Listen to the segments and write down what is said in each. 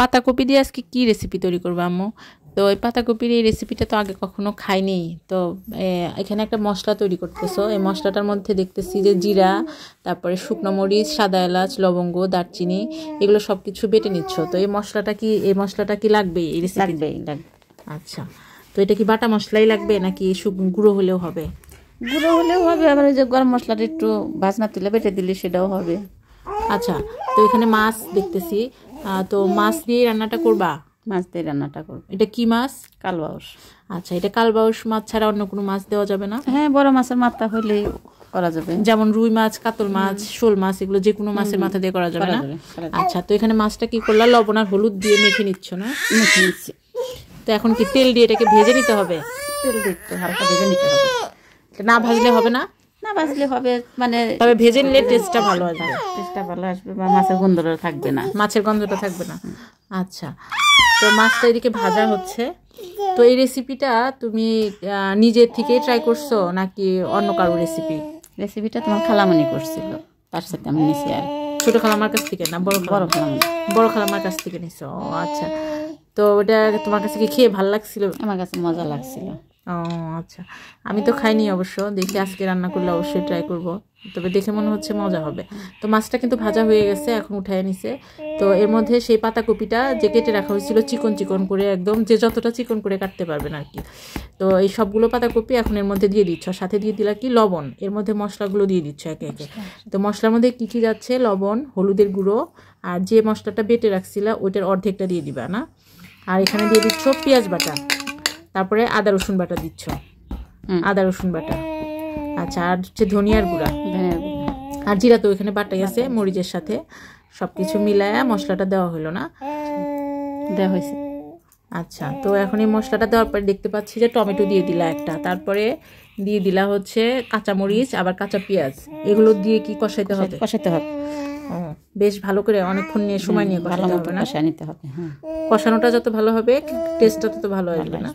পাতাকপি দিয়ে আজকে কি রেসিপি তৈরি করবো আম্মু? তো এই পাতাকপির এই রেসিপিটা তো আগে কখনো খাইনি। তো এখানে একটা মশলা তৈরি করতেছো। এই মশলাটার মধ্যে দেখতেছি যে জিরা, তারপরে শুকনো মরিচ, সাদা এলাচ, লবঙ্গ, দারচিনি, এগুলো সব কিছু বেটে নিচ্ছ। তো এই মশলাটা কি লাগবে এই রেসিপি? লাগবে। আচ্ছা, তো এটা কি বাটা মশলাই লাগবে নাকি গুঁড়ো হলেও হবে? গুঁড়ো হলেও হবে, আবার ওই যে গরম মশলাটা একটু ভাজনা তুলে বেটে দিলে সেটাও হবে। আচ্ছা, তো এখানে মাছ দেখতেছি, তো মাছ দিয়ে রান্নাটা করবা? মাছ দিয়ে রান্নাটা করবো। এটা কি মাছ? কালবাউস। আচ্ছা, এটা কালবাউস মাছ ছাড়া অন্য কোনো মাছ দেওয়া যাবে না? হ্যাঁ, বড় মাছের মাথা হলে করা যাবে, যেমন রুই মাছ, কাতল মাছ, শোল মাছ, এগুলো যে কোনো মাছের মাথা দিয়ে করা যাবে না? আচ্ছা, তো এখানে মাছটা কি করলা? লবণ আর হলুদ দিয়ে মেখে নিচ্ছ না? মেখে নিচ্ছি। তো এখন কি তেল দিয়ে এটাকে ভেজে নিতে হবে? তেল দিয়ে একটু হালকা ভেজে নিতে হবে। না ভাজলে হবে না? না ভাজলে হবে, মানে তবে ভেজে নিলে টেস্টটা ভালো আসবে। বা মাছের গন্ধটা থাকবে না। মাছের গন্ধটা থাকবে না। আচ্ছা, তো মাছটা এদিকে ভাজা হচ্ছে। তো এই রেসিপিটা তুমি নিজের থেকেই ট্রাই করছো নাকি অন্য কারো রেসিপি? রেসিপিটা তোমার খালামণি করছিল, তার সাথে আমি নিছি। আর ছোট খালামার কাছ থেকে না বড় খালামণি? বড় খালামার কাছ থেকে নিছো। ও আচ্ছা, তো ওটা তোমার কাছে কি খেয়ে ভালো লাগছিল? আমার কাছে মজা লাগছিল। ও আচ্ছা, আমি তো খাইনি অবশ্য, দেখি আজকে রান্না করলে অবশ্যই ট্রাই করব। তবে দেখে মনে হচ্ছে মজা হবে। তো মাছটা কিন্তু ভাজা হয়ে গেছে, এখন উঠায় নিছে। তো এর মধ্যে সেই পাতাকপিটা যে কেটে রাখা হয়েছিল চিকন চিকন করে, একদম যে যতটা চিকন করে কাটতে পারবেন আর কি। তো এই সবগুলো পাতাকপি এখন এর মধ্যে দিয়ে দিচ্ছ, সাথে দিয়ে দিলা কি লবণ। এর মধ্যে মশলাগুলো দিয়ে দিচ্ছ একে একে। তো মশলার মধ্যে কী কী যাচ্ছে? লবণ, হলুদের গুঁড়ো, আর যে মশলাটা বেটে রাখছিলা ওইটার অর্ধেকটা দিয়ে দিবা না। আর এখানে দিয়ে দিচ্ছ পেঁয়াজ বাটা, তারপরে আদা রসুন বাটা দিচ্ছ, আদা রসুন বাটা। আচ্ছা, আর হচ্ছে ধনিয়ার গুঁড়া আর জিরা তো ওইখানে বাটাই আছে মরিচের সাথে। সব কিছু মিলায়া মশলাটা দেওয়া হলো না? দেওয়া হয়েছে। আচ্ছা, তো এখন এই মশলাটা দেওয়ার পরে দেখতে পাচ্ছি যে টমেটো দিয়ে দিলা একটা, তারপরে দিয়ে দিলা হচ্ছে কাঁচামরিচ, আবার কাঁচা পেঁয়াজ। এগুলো দিয়ে কি কষাইতে হবে? কষাইতে হবে। ও, বেশ ভালো করে অনেকক্ষণ নিয়ে সময় নিয়ে কষাতে হবে না? কষাই নিতে হবে। কষানোটা যত ভালো হবে টেস্টটা তত ভালো আসবে না?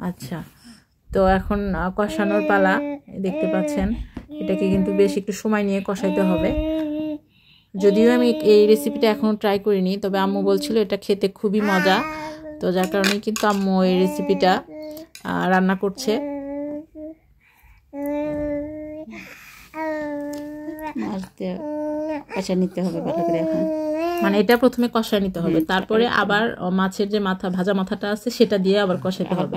আচ্ছা, তো এখন কষানোর পালা। দেখতে পাচ্ছেন এটাকে কিন্তু বেশ একটু সময় নিয়ে কষাইতে হবে। যদিও আমি এই রেসিপিটা এখনও ট্রাই করিনি, তবে আম্মু বলছিল এটা খেতে খুবই মজা। তো যার কারণেই কিন্তু আম্মু এই রেসিপিটা রান্না করছে। কষাই নিতে হবে ভালো করে। এখন মানে এটা প্রথমে কষায় নিতে হবে, তারপরে আবার মাছের যে ভাজা মাথাটা আছে সেটা দিয়ে আবার কষাইতে হবে।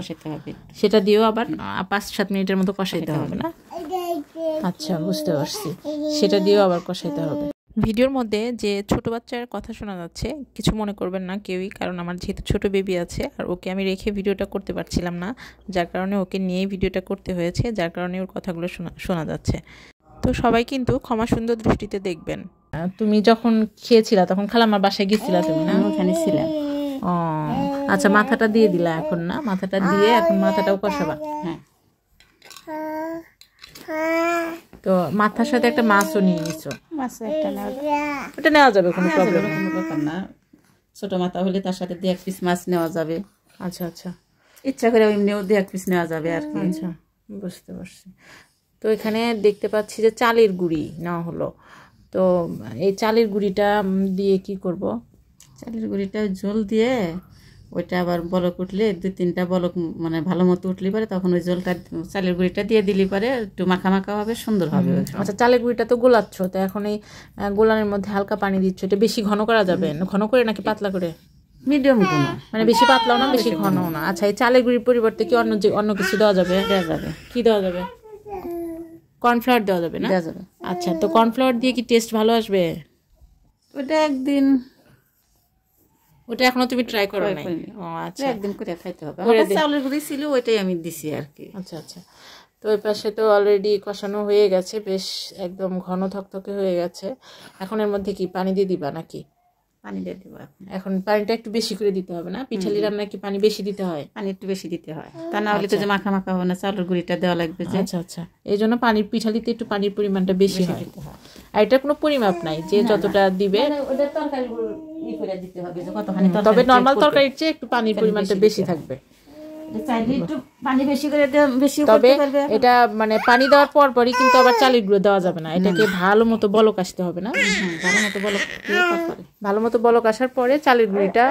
সেটা দিয়েও আবার 5-7 মিনিটের মতো কষাইতে হবে না? আচ্ছা, বুঝতে পারছি, সেটা দিয়েও আবার কষাইতে হবে। ভিডিওর মধ্যে যে ছোট বাচ্চার কথা শোনা যাচ্ছে, কিছু মনে করবেন না কেউই, কারণ আমার যেহেতু ছোট বেবি আছে আর ওকে আমি রেখে ভিডিওটা করতে পারছিলাম না, যার কারণে ওকে নিয়েই ভিডিওটা করতে হয়েছে, যার কারণে ওর কথাগুলো শোনা যাচ্ছে। তো সবাই কিন্তু ক্ষমা সুন্দর দৃষ্টিতে দেখবেন। তুমি যখন খেয়েছিলা তখন খালামার বাসায় গেছিলা তুমি না? ওখানে ছিলাম। ও আচ্ছা, মাথাটা দিয়ে দিলা এখন না? মাথাটা দিয়ে এখন মাথাটাও কষাবা। হ্যাঁ, তো মাথার সাথে একটা মাছও নিয়ে নিছো? মাছ একটা ওটা নেওয়া যাবে, কোনো প্রবলেম না। ছোট মাথা হলে তার সাথে 2-1 পিস মাছ নেওয়া যাবে। আচ্ছা আচ্ছা, ইচ্ছা করে এমনিও 2-1 পিস নেওয়া যাবে আর কি। আচ্ছা, বুঝতে পারছি। তো এখানে দেখতে পাচ্ছি যে চালের গুঁড়ি নেওয়া হলো। তো এই চালের গুঁড়িটা দিয়ে কি করব? চালের গুঁড়িটা ঝোল দিয়ে ওইটা আবার বলক উঠলে 2-3টা বলক মানে ভালো মতো উঠলে পারে, তখন ওই ঝোলটা চালের গুঁড়িটা দিয়ে দিলে পারে একটু মাখা মাখা হবে, সুন্দর হবে। আচ্ছা, চালের গুঁড়িটা তো গোলাচ্ছ, তো এখন এই গোলানোর মধ্যে হালকা পানি দিচ্ছ। এটা বেশি ঘন করা যাবে? ঘন করে নাকি পাতলা করে? মিডিয়াম ঘন, মানে বেশি পাতলাও না বেশি ঘনও না। আচ্ছা, এই চালের গুঁড়ির পরিবর্তে কি অন্য কিছু দেওয়া যাবে? দেওয়া যাবে। কি দেওয়া যাবে? কর্নফ্লাওয়ার দেওয়া যাবে না? দেওয়া যাবে। আচ্ছা, তো কর্নফ্লাওয়ার দিয়ে কি টেস্ট ভালো আসবে? ওটা একদিন, ওটা এখনো তুমি ট্রাই করো নাই? ও আচ্ছা, একদিন করে খাইতে হবে। চালের গুঁড়ি ছিল ওইটাই আমি দিছি আর কি। আচ্ছা আচ্ছা, তো ওই পাশে তো অলরেডি কষানো হয়ে গেছে, বেশ একদম ঘন থকথকে হয়ে গেছে। এখন এর মধ্যে কি পানি দিয়ে দিবা নাকি? পানি দিয়ে দিব। এখন পানিটা একটু বেশি করে দিতে হবে না? পিঠালি রান্নায় কি পানি বেশি দিতে হয়? পানি একটু বেশি দিতে হয়, তা না হলে তো যে মাখা মাখা হবে না, চালের গুঁড়িটা দেওয়া লাগবে। আচ্ছা আচ্ছা, এই জন্য পিঠালিতে একটু পানির পরিমাণটা বেশি হয়। আর এটার কোনো পরিমাপ নাই যে যতটা দিবে? তবে নর্মাল তরকারির চেয়ে একটু পানির পরিমাণটা বেশি থাকবে। চাইলে একটু পানি বেশি করে বেশি তবে করতে পারবে। এটা মানে পানি দেওয়ার পর পরই কিন্তু আবার চালের গুঁড়ো দেওয়া যাবে না, এটাকে ভালো মতো বলক আসতে হবে না? ভালো মতো বলক দিয়ে তারপরে ভালো মতো বলক আসার পরে চালের গুঁড়িটা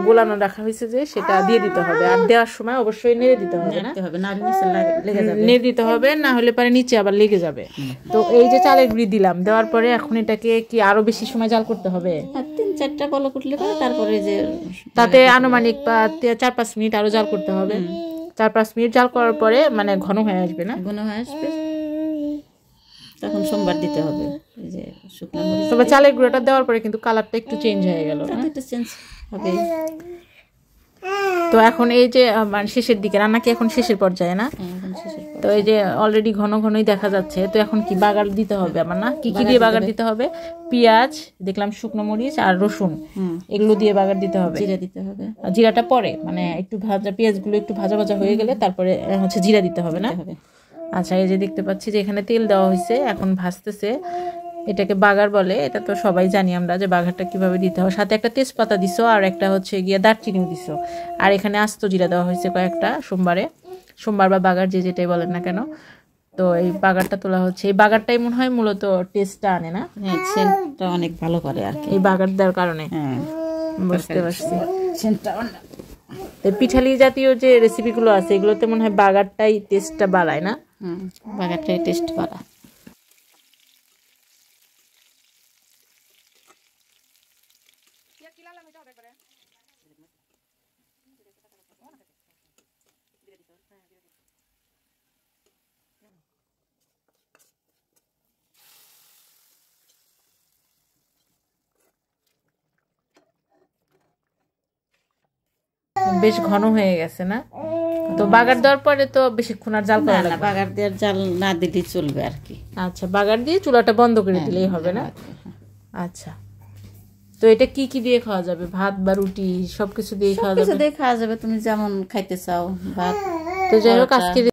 গোলানো রাখা হয়েছে যে সেটা দিয়ে দিতে হবে, আর দেওয়ার সময় অবশ্যই নেড়ে দিতে হবে না? দিতে হবে, না হলে নিচে লেগে যাবে। নেড়ে দিতে হবে, না হলে পরে নিচে আবার লেগে যাবে। তো এই যে চালের গুঁড়ি দিলাম, দেওয়ার পরে এখন এটাকে কি আরো বেশি সময় জাল করতে হবে? 3-4টা বলক উঠলে পরে তারপরে যে তাতে আনুমানিক 4-5 মিনিট আরো জাল করতে হবে। 4-5 মিনিট জাল করার পরে মানে ঘন হয়ে আসবে না? ঘন হয়ে আসবে, তখন সোমবার দিতে হবে। এই যে শুকনো মরিচ তবে চালের গুঁড়োটা দেওয়ার পরে কিন্তু কালারটা একটু চেঞ্জ হয়ে গেল, তাতে একটু চেঞ্জ হবে। তো এখন এই যে মানে শেষের দিকে, রান্না কি এখন শেষের পর্যায়ে না? এখন শেষের পর তো এই যে অলরেডি ঘন ঘনই দেখা যাচ্ছে, তো এখন কি বাগার দিতে হবে আমার না? কি কি দিয়ে বাগার দিতে হবে? পেঁয়াজ দেখলাম, শুকনো মরিচ আর রসুন, এগুলো দিয়ে বাগার দিতে হবে। জিরা দিতে হবে, আর জিরাটা পরে মানে একটু ভাজা, পেঁয়াজগুলো একটু ভাজা ভাজা হয়ে গেলে তারপরে হচ্ছে জিরা দিতে হবে না? আচ্ছা, এই যে দেখতে পাচ্ছি যে এখানে তেল দেওয়া হয়েছে, এখন ভাজতেছে। এটাকে বাগার বলে, এটা তো সবাই জানি আমরা যে বাগারটা কিভাবে দিতে হয়। সাথে একটা তেজপাতা দিছো, আর একটা হচ্ছে গিয়ে দারচিনিও দিছো, আর এখানে আস্ত জিরা দেওয়া হয়েছে কয়েকটা। সোমবার বা বাগার যে যেটাই বলেন না কেন। তো এই বাগারটা তোলা হচ্ছে, এই বাগারটাই মনে হয় মূলত টেস্টটা আনে না? সেন্টটা অনেক ভালো করে আর কি এই বাগার দেওয়ার কারণে। হ্যাঁ, বুঝতে পারছি। সেন্টটা পিঠালি জাতীয় যে রেসিপিগুলো আছে এগুলোতে মনে হয় বাগারটাই টেস্টটা বাড়ায় না? বাগারটাই টেস্ট বাড়ায়। বেশ ঘন হয়ে গেছে না? তো বাগার দেওয়ার পরে তো বেশিক্ষণ আর জাল করা লাগবে না? বাগার দেওয়ার জাল না দিলেই চলবে আর কি। আচ্ছা, বাগার দিয়ে চুলাটা বন্ধ করে দিলেই হবে না? আচ্ছা, তো এটা কি কি দিয়ে খাওয়া যাবে? ভাত বা রুটি সবকিছু দিয়ে খাওয়া যাবে? কিছু দিয়ে খাওয়া যাবে, তুমি যেমন খাইতে চাও। ভাত। তো যাই হোক, আজকে